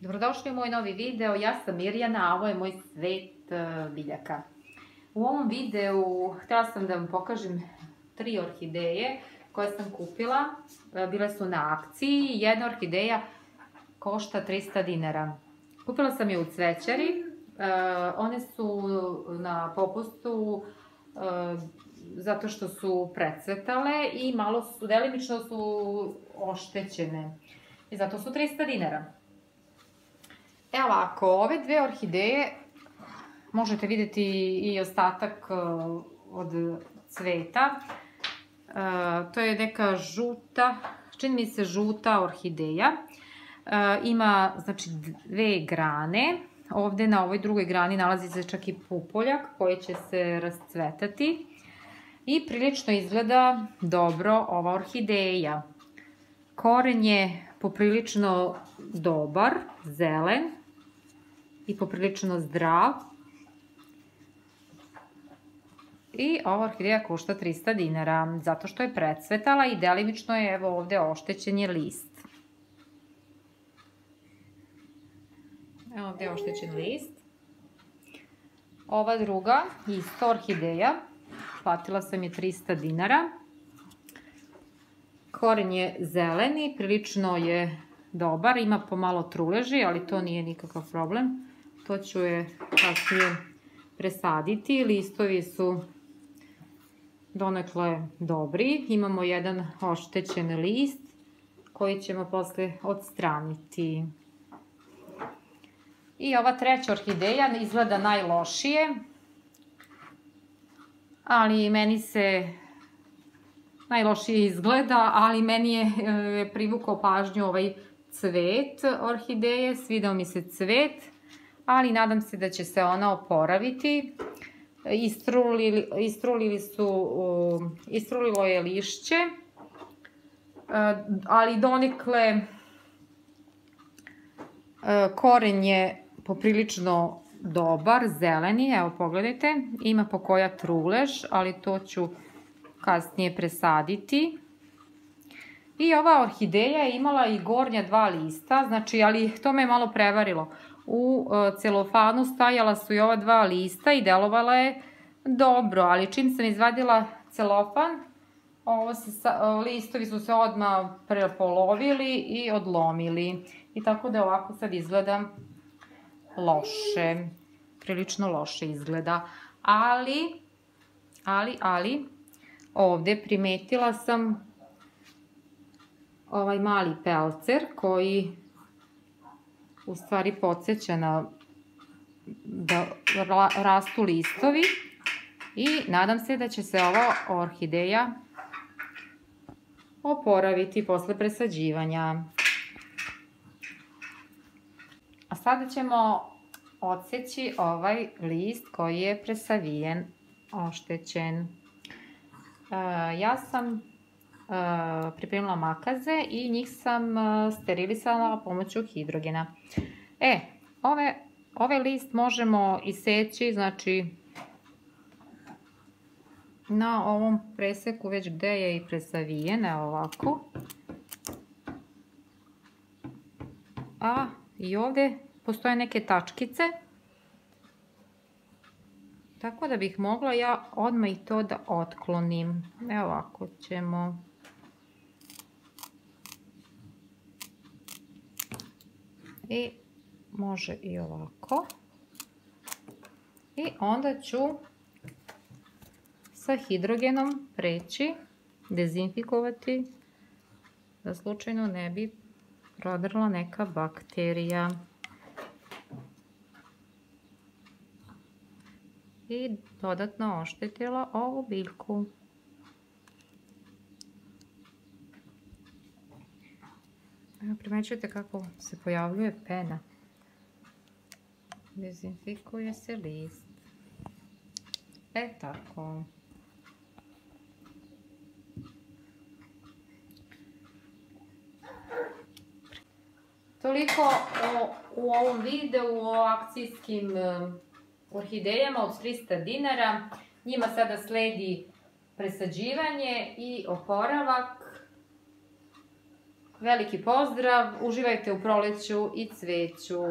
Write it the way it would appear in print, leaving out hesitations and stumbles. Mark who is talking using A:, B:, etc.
A: Dobrodošli u moj novi video, ja sam Mirjana, a ovo je moj svet biljaka. U ovom videu htjela sam da vam pokažem 3 orhideje koje sam kupila, bile su na akciji, jedna orhideja košta 300 dinara. Kupila sam je u cvećari, one su na popustu zato što su precvetale i delimično su oštećene i zato su 300 dinara. Evo ovako, ove dve orhideje možete vidjeti i ostatak od cveta. To je neka žuta, čini mi se žuta orhideja. Ima znači dve grane. Ovdje na ovoj drugoj grani nalazi se čak i pupoljak koji će se rascvetati. I prilično izgleda dobro ova orhideja. Koren je poprilično dobar, zelen i poprilično zdrav. I ova orhideja košta 300 dinara, zato što je precvetala i delimično je evo ovdje oštećen je list. Evo ovdje je oštećen list. Ova druga, isto orhideja, platila sam je 300 dinara. Koren je zeleni, prilično je dobar, ima pomalo truleži, ali to nije nikakav problem. To ću je kasnije presaditi. Listovi su donekle dobri. Imamo jedan oštećen list koji ćemo poslije odstraniti. I ova treća orhideja izgleda najlošije, ali meni se najlošije izgleda, ali meni je privukao pažnju ovaj cvet orhideje, svidao mi se cvet, ali nadam se da će se ona oporaviti. Istrulilo je lišće, ali donekle koren je poprilično dobar, zeleni, evo pogledajte, ima pokoja trulež, ali to ću kasnije presaditi. I ova orhideja je imala i gornja dva lista, znači, ali to me je malo prevarilo. U celofanu stajala su i ova dva lista i delovala je dobro, ali čim sam izvadila celofan, listovi su se odmah prepolovili i odlomili. I tako da ovako sad izgleda loše, prilično loše izgleda. Ali, ovdje primetila sam ovaj mali pelcer koji u stvari podsjeća na da rastu listovi i nadam se da će se ova orhideja oporaviti posle presađivanja. A sada ćemo odseći ovaj list koji je presavijen, oštećen. Ja sam pripremila makaze i njih sam sterilisala pomoću hidrogena. Ovaj list možemo iseći, znači na ovom preseku već gde je i presavijen, evo ovako. A i ovdje postoje neke tačkice, tako da bih mogla ja odmah i to da otklonim. Evo ovako ćemo. I može i ovako. I onda ću sa hidrogenom preći, dezinfikovati, da slučajno ne bi prodrla neka bakterija. I dodatno oštetila ovu biljku. Primećujete kako se pojavljuje pena. Dezinfikuje se list. Tako. Toliko u ovom videu o akcijskim orhidejama od 300 dinara. Njima sada sledi presađivanje i oporavak. Veliki pozdrav, uživajte u proleću i cveću.